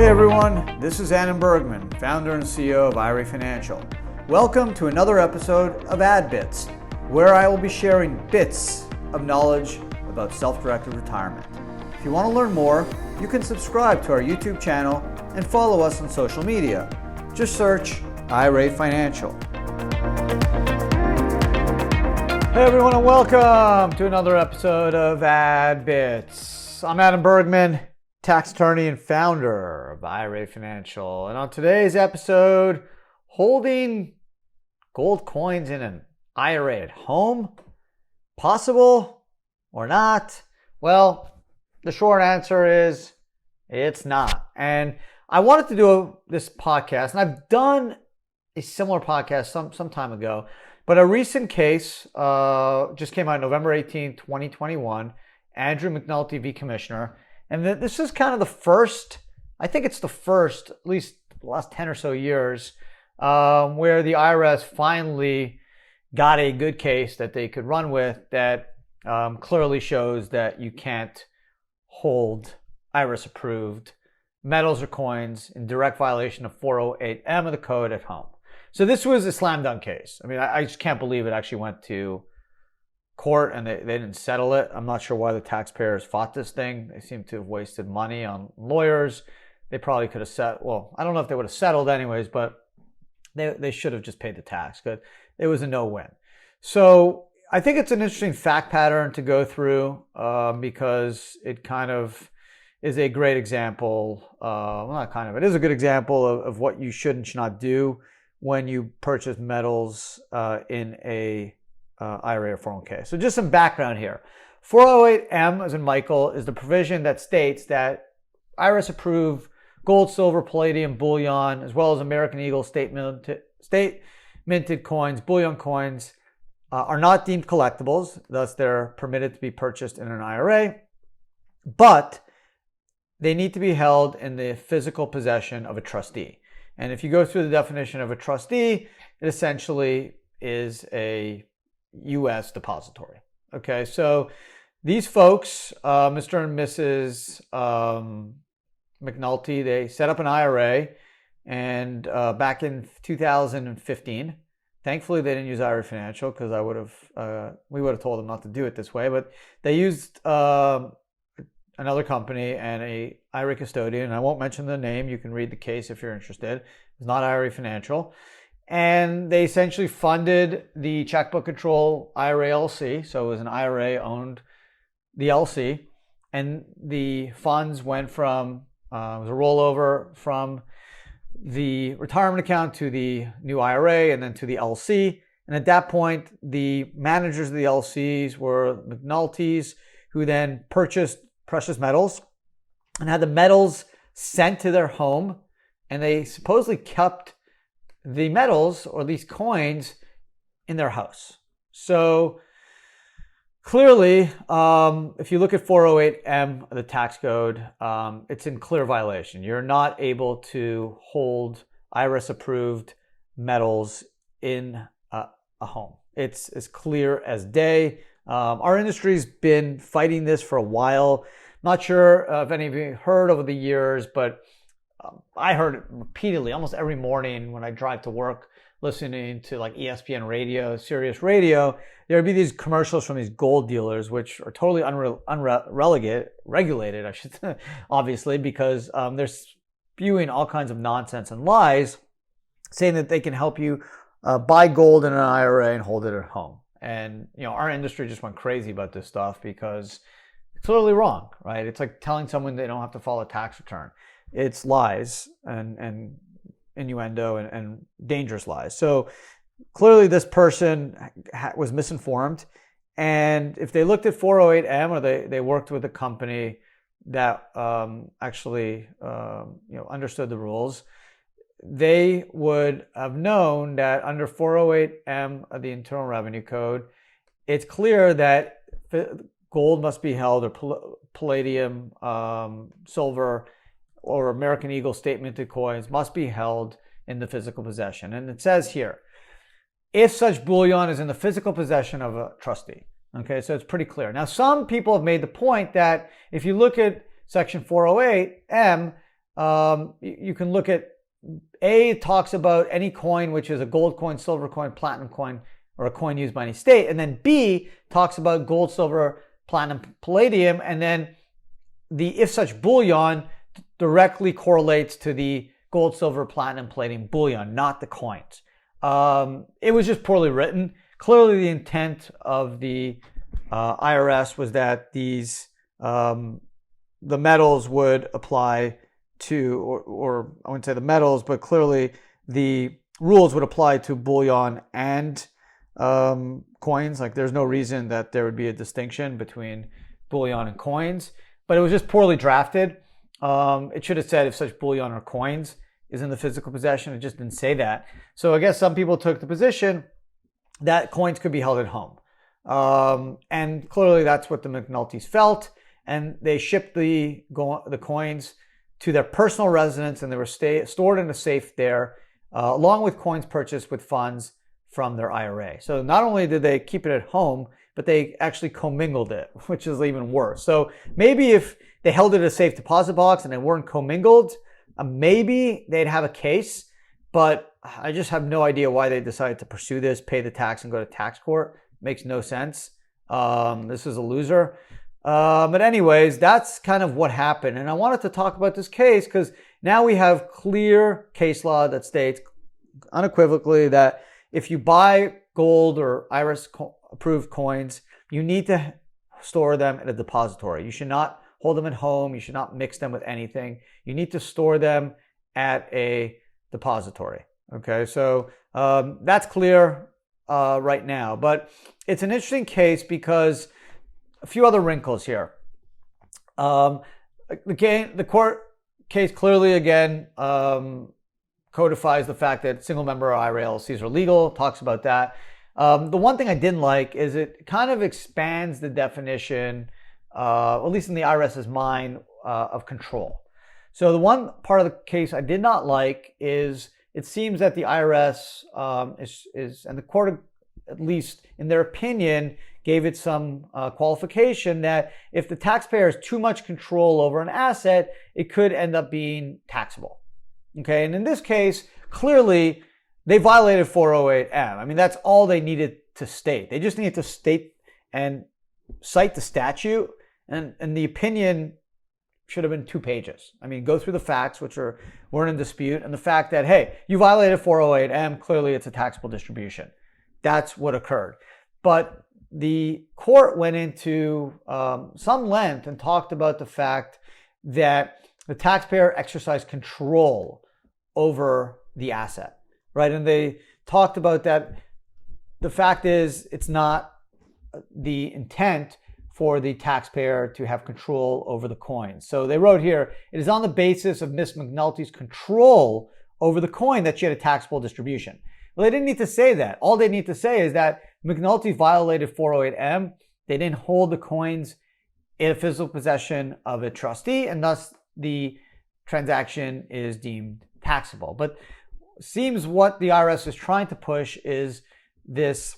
Hey everyone, this is Bergman, founder and CEO of IRA Financial. Welcome to another episode of AdBits, where I will be sharing bits of knowledge about self-directed retirement. If you want to learn more, you can subscribe to our YouTube channel and follow us on social media. Just search IRA Financial. Hey everyone, and welcome to another episode of AdBits. I'm Adam Bergman, tax attorney and founder of IRA Financial. And on today's episode, holding gold coins in an IRA at home, possible or not? Well, the short answer is it's not. And I wanted to do this podcast, and I've done a similar podcast some time ago, but a recent case just came out November 18, 2021, Andrew McNulty v. Commissioner. And this is kind of the first, I think it's the first, at least the last 10 or so years, where the IRS finally got a good case that they could run with that clearly shows that you can't hold IRS-approved metals or coins in direct violation of 408M of the code at home. So this was a slam dunk case. I mean, I just can't believe it actually went to court and they didn't settle it. I'm not sure why the taxpayers fought this thing. They seem to have wasted money on lawyers. They probably could have settled. Well, I don't know if they would have settled anyways, but they should have just paid the tax because it was a no-win. So I think it's an interesting fact pattern to go through because it kind of is a great example. Well, not kind of. It is a good example of what you should and should not do when you purchase metals in a IRA or 401k. So just some background here. 408M, as in Michael, is the provision that states that IRS-approved gold, silver, palladium, bullion, as well as American Eagle state minted coins, bullion coins, are not deemed collectibles. Thus, they're permitted to be purchased in an IRA, but they need to be held in the physical possession of a trustee. And if you go through the definition of a trustee, it essentially is a U.S. depository. Okay, so these folks, Mr. and Mrs. McNulty, they set up an IRA, and back in 2015. Thankfully, they didn't use IRA Financial because we would have told them not to do it this way. But they used another company and a IRA custodian. I won't mention the name. You can read the case if you're interested. It's not IRA Financial. And they essentially funded the checkbook control IRA LC. So it was an IRA owned the LC. And the funds went from, it was a rollover from the retirement account to the new IRA and then to the LC. And at that point, the managers of the LCs were McNulty's, who then purchased precious metals and had the metals sent to their home. And they supposedly kept the metals or these coins in their house. So clearly, if you look at 408M, the tax code, it's in clear violation. You're not able to hold IRS-approved metals in a home. It's as clear as day. Our industry's been fighting this for a while. Not sure if any of you heard over the years, but I heard it repeatedly, almost every morning when I drive to work, listening to like ESPN radio, Sirius radio. There would be these commercials from these gold dealers, which are totally regulated, I should say, obviously, because they're spewing all kinds of nonsense and lies, saying that they can help you buy gold in an IRA and hold it at home. And our industry just went crazy about this stuff because it's totally wrong, right? It's like telling someone they don't have to file a tax return. It's lies and innuendo and dangerous lies. So clearly this person was misinformed. And if they looked at 408M or they worked with a company that actually understood the rules, they would have known that under 408M of the Internal Revenue Code, it's clear that gold must be held, or palladium, silver, or American Eagle state minted coins must be held in the physical possession. And it says here, if such bullion is in the physical possession of a trustee. Okay, so it's pretty clear. Now, some people have made the point that if you look at Section 408M, you can look at A, it talks about any coin which is a gold coin, silver coin, platinum coin, or a coin used by any state. And then B talks about gold, silver, platinum, palladium, and then the if such bullion directly correlates to the gold, silver, platinum, palladium bullion, not the coins. It was just poorly written. Clearly the intent of the IRS was that these the metals would apply to, or I wouldn't say the metals, but clearly the rules would apply to bullion and coins. Like there's no reason that there would be a distinction between bullion and coins, but it was just poorly drafted. It should have said if such bullion or coins is in the physical possession. It just didn't say that. So I guess some people took the position that coins could be held at home. And clearly that's what the McNultys felt. And they shipped the coins to their personal residence, and they were stored in a safe there, along with coins purchased with funds from their IRA. So not only did they keep it at home, but they actually commingled it, which is even worse. So maybe if they held it in a safe deposit box and they weren't commingled, maybe they'd have a case. But I just have no idea why they decided to pursue this, pay the tax, and go to tax court. Makes no sense. This is a loser. But anyways, that's kind of what happened. And I wanted to talk about this case because now we have clear case law that states unequivocally that if you buy gold or IRS-approved coins, you need to store them in a depository. You should not hold them at home. You should not mix them with anything. You need to store them at a depository. Okay, so that's clear right now. But it's an interesting case because a few other wrinkles here. The court case clearly, again, codifies the fact that single-member IRA LLCs are legal, talks about that. The one thing I didn't like is it kind of expands the definition, at least in the IRS's mind, of control. So the one part of the case I did not like is it seems that the IRS and the court, at least in their opinion, gave it some qualification that if the taxpayer has too much control over an asset, it could end up being taxable. Okay, and in this case, clearly they violated 408M. I mean, that's all they needed to state. They just needed to state and cite the statute, and the opinion should have been 2 pages. I mean, go through the facts, which weren't in dispute, and the fact that, hey, you violated 408M, clearly it's a taxable distribution. That's what occurred. But the court went into some length and talked about the fact that the taxpayer exercised control over the asset, right? And they talked about that. The fact is, it's not the intent for the taxpayer to have control over the coin. So they wrote here, it is on the basis of Miss McNulty's control over the coin that she had a taxable distribution. Well, they didn't need to say that. All they need to say is that McNulty violated 408M. They didn't hold the coins in physical possession of a trustee, and thus the transaction is deemed taxable. But seems what the IRS is trying to push is this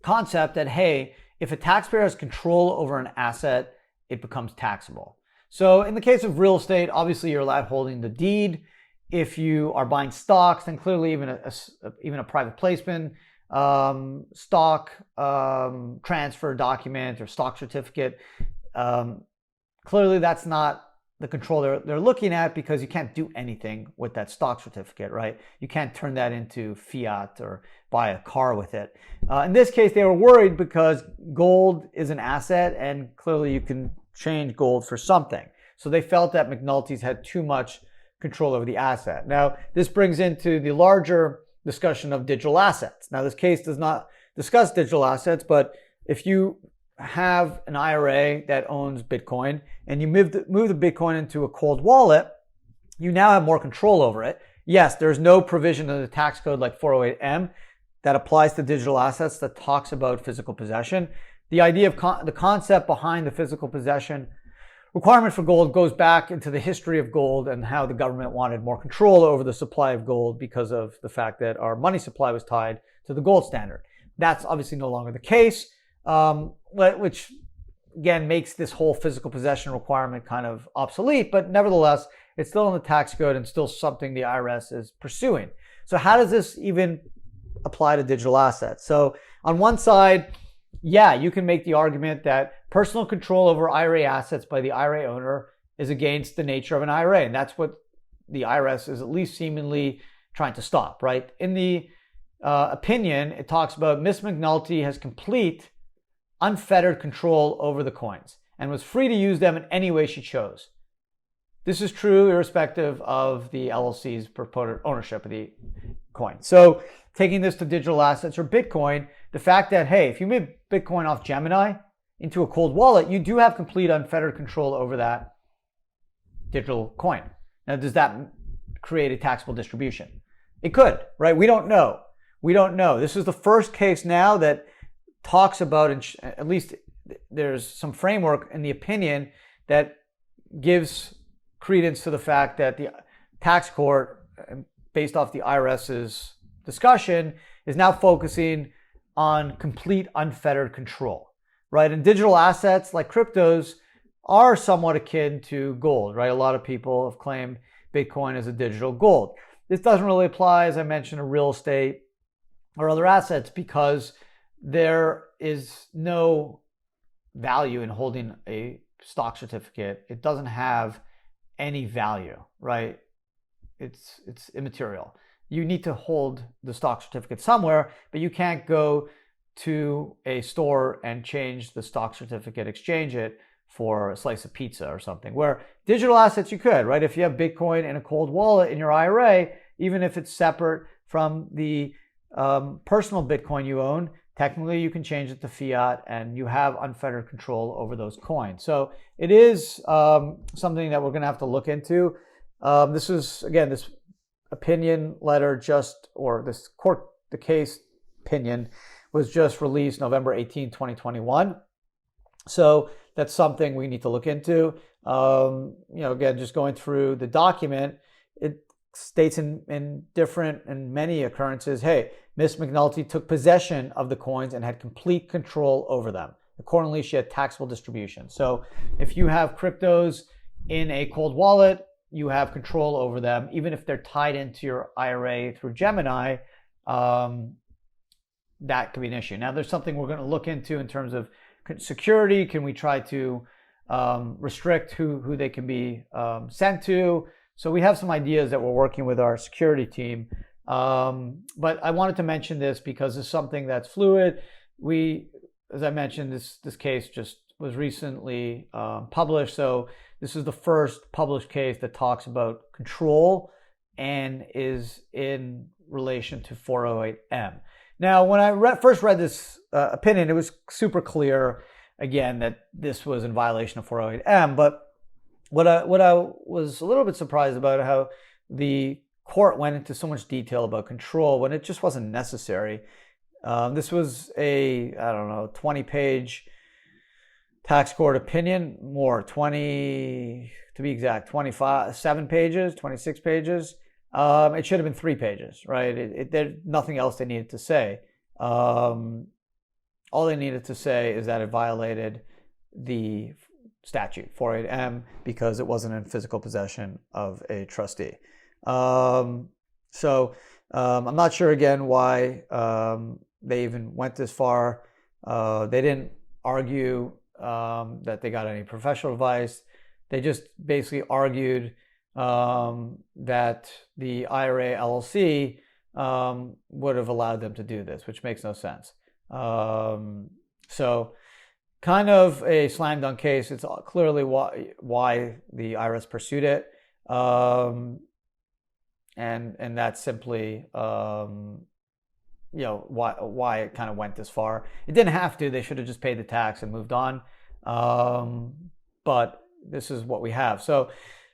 concept that, hey, if a taxpayer has control over an asset, it becomes taxable. So in the case of real estate, obviously you're allowed holding the deed. If you are buying stocks, then clearly even a private placement, stock transfer document or stock certificate, clearly that's not the control they're looking at, because you can't do anything with that stock certificate, right? You can't turn that into fiat or buy a car with it. In this case, they were worried because gold is an asset and clearly you can change gold for something. So they felt that McNulty's had too much control over the asset. Now, this brings into the larger discussion of digital assets. Now, this case does not discuss digital assets, but if you have an IRA that owns Bitcoin and you move the Bitcoin into a cold wallet, you now have more control over it. Yes, there's no provision in the tax code like 408M that applies to digital assets that talks about physical possession. The idea of the concept behind the physical possession requirement for gold goes back into the history of gold and how the government wanted more control over the supply of gold because of the fact that our money supply was tied to the gold standard. That's obviously no longer the case, which again makes this whole physical possession requirement kind of obsolete, but nevertheless, it's still in the tax code and still something the IRS is pursuing. So how does this even apply to digital assets? So on one side, yeah, you can make the argument that personal control over IRA assets by the IRA owner is against the nature of an IRA. And that's what the IRS is at least seemingly trying to stop, right? In the opinion, it talks about Miss McNulty has complete, unfettered control over the coins and was free to use them in any way she chose. This is true irrespective of the LLC's purported ownership of the coin. So taking this to digital assets or Bitcoin, the fact that, hey, if you move Bitcoin off Gemini into a cold wallet, you do have complete unfettered control over that digital coin. Now, does that create a taxable distribution? It could, right? We don't know. We don't know. This is the first case now that talks about, at least there's some framework in the opinion that gives credence to the fact that the tax court, based off the IRS's discussion, is now focusing on complete unfettered control, right? And digital assets like cryptos are somewhat akin to gold, right? A lot of people have claimed Bitcoin as a digital gold. This doesn't really apply, as I mentioned, to real estate or other assets because there is no value in holding a stock certificate. It doesn't have any value, right? It's immaterial. You need to hold the stock certificate somewhere, but you can't go to a store and change the stock certificate, exchange it for a slice of pizza or something. Where digital assets you could, right? If you have Bitcoin in a cold wallet in your IRA, even if it's separate from the personal Bitcoin you own, technically you can change it to fiat and you have unfettered control over those coins. So it is something that we're going to have to look into. This is, again, this opinion letter this court, the case opinion was just released November 18, 2021. So that's something we need to look into. Again, just going through the document, it states in many occurrences, hey, Miss McNulty took possession of the coins and had complete control over them. Accordingly, she had taxable distribution. So if you have cryptos in a cold wallet, you have control over them, even if they're tied into your IRA through Gemini. That could be an issue. Now, there's something we're going to look into in terms of security. Can we try to restrict who they can be sent to? So we have some ideas that we're working with our security team. But I wanted to mention this because it's something that's fluid. As I mentioned, this case just was recently published. So this is the first published case that talks about control and is in relation to 408M. Now, when I first read this opinion, it was super clear, again, that this was in violation of 408M. But what I was a little bit surprised about how the court went into so much detail about control when it just wasn't necessary. This was a 20-page tax court opinion, to be exact, 27 pages, 26 pages. It should have been 3 pages, right? There's nothing else they needed to say. All they needed to say is that it violated the statute, 408M, because it wasn't in physical possession of a trustee. I'm not sure, again, why they even went this far. They didn't argue that they got any professional advice. They just basically argued that the IRA LLC would have allowed them to do this, which makes no sense. So kind of a slam dunk case. It's clearly why the IRS pursued it. And that's simply why it kind of went this far. It didn't have to. They should have just paid the tax and moved on. But this is what we have. So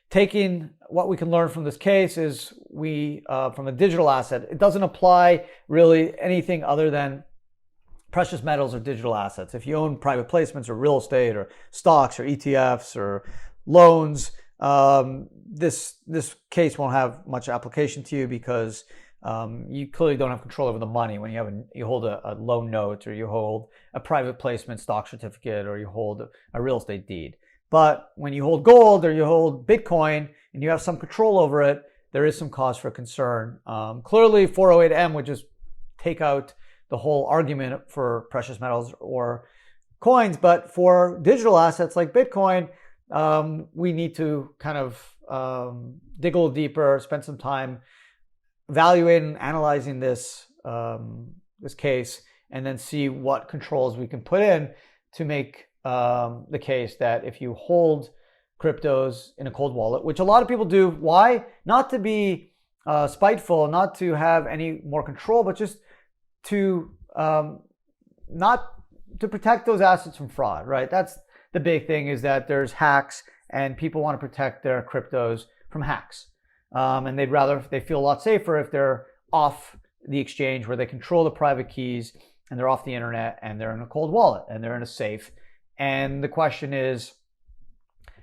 taking what we can learn from this case is from a digital asset, it doesn't apply really anything other than precious metals or digital assets. If you own private placements or real estate or stocks or ETFs or loans, this case won't have much application to you because you clearly don't have control over the money when you hold a loan note or you hold a private placement stock certificate or you hold a real estate deed. But when you hold gold or you hold Bitcoin and you have some control over it, there is some cause for concern. Clearly, 408M would just take out the whole argument for precious metals or coins. But for digital assets like Bitcoin, we need to kind of dig a little deeper, spend some time evaluating and analyzing this case, and then see what controls we can put in to make the case that if you hold cryptos in a cold wallet, which a lot of people do, why? Not to be spiteful, not to have any more control, but just to not to protect those assets from fraud, right? That's the big thing, is that there's hacks and people want to protect their cryptos from hacks. And they feel a lot safer if they're off the exchange where they control the private keys and they're off the internet and they're in a cold wallet and they're in a safe. And the question is,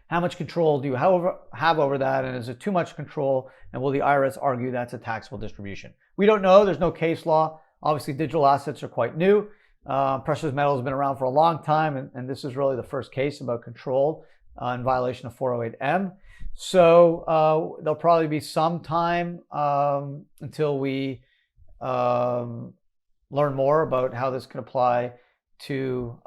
how much control do you have over that? And is it too much control? And will the IRS argue that's a taxable distribution? We don't know. There's no case law. Obviously, digital assets are quite new. Precious metals have been around for a long time, and this is really the first case about control in violation of 408M. So there'll probably be some time until we learn more about how this can apply to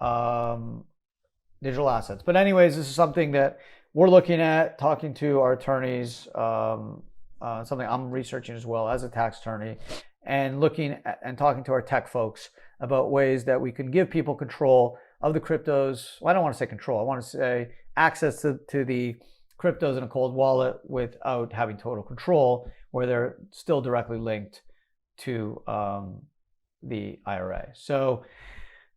digital assets. But anyways, this is something that we're looking at, talking to our attorneys, something I'm researching as well as a tax attorney, and looking at and talking to our tech folks about ways that we can give people control of the cryptos. Well, I don't want to say control. I want to say access to the cryptos in a cold wallet without having total control, where they're still directly linked to the IRA. So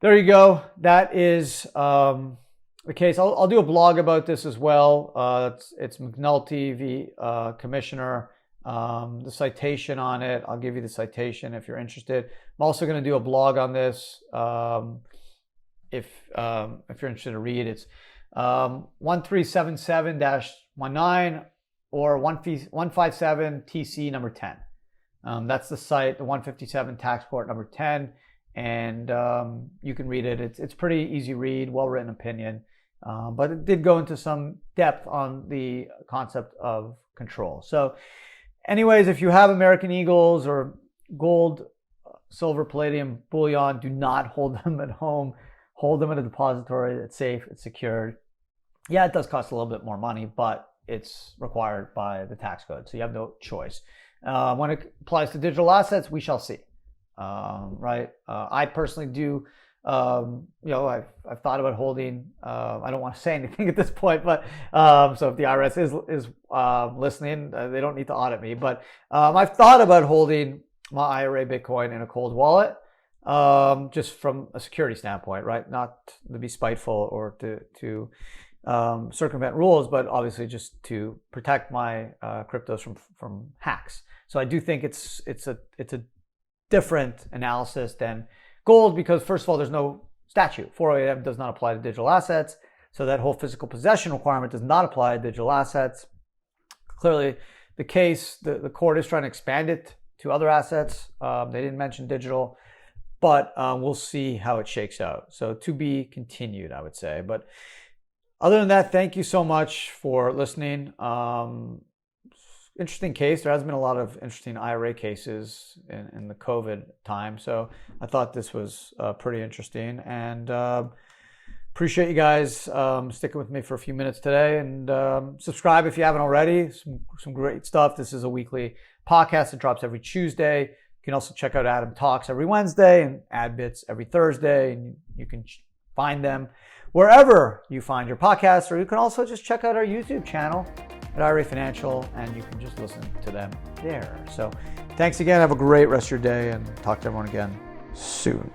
there you go. That is the case. I'll do a blog about this as well. It's McNulty, the commissioner. The citation on it, I'll give you the citation if you're interested. I'm also going to do a blog on this if you're interested to read. It's 1377-19 or 157 TC number 10. That's the site, the 157 tax court number 10, and you can read it. It's pretty easy read, well-written opinion, but it did go into some depth on the concept of control. So anyways, if you have American Eagles or gold, silver, palladium, bullion, do not hold them at home. Hold them in a depository. It's safe, it's secured. Yeah, it does cost a little bit more money, but it's required by the tax code, so you have no choice. When it applies to digital assets, we shall see. Right? I personally do. I've thought about holding. I don't want to say anything at this point, but so if the IRS is listening, they don't need to audit me. But I've thought about holding my IRA Bitcoin in a cold wallet, just from a security standpoint, right? Not to be spiteful or to circumvent rules, but obviously just to protect my cryptos from hacks. So I do think it's a different analysis than gold, because first of all, there's no statute. 408M does not apply to digital assets, so that whole physical possession requirement does not apply to digital assets. Clearly, the case, the court is trying to expand it to other assets. They didn't mention digital, but we'll see how it shakes out. So to be continued, I would say. But other than that, thank you so much for listening. Interesting case. There has been a lot of interesting IRA cases in the COVID time. So I thought this was pretty interesting, and appreciate you guys sticking with me for a few minutes today, and subscribe if you haven't already. Some great stuff. This is a weekly podcast that drops every Tuesday. You can also check out Adam Talks every Wednesday and AdBits every Thursday, and you can find them wherever you find your podcasts, or you can also just check out our YouTube channel at IRA Financial, and you can just listen to them there. So thanks again. Have a great rest of your day, and talk to everyone again soon.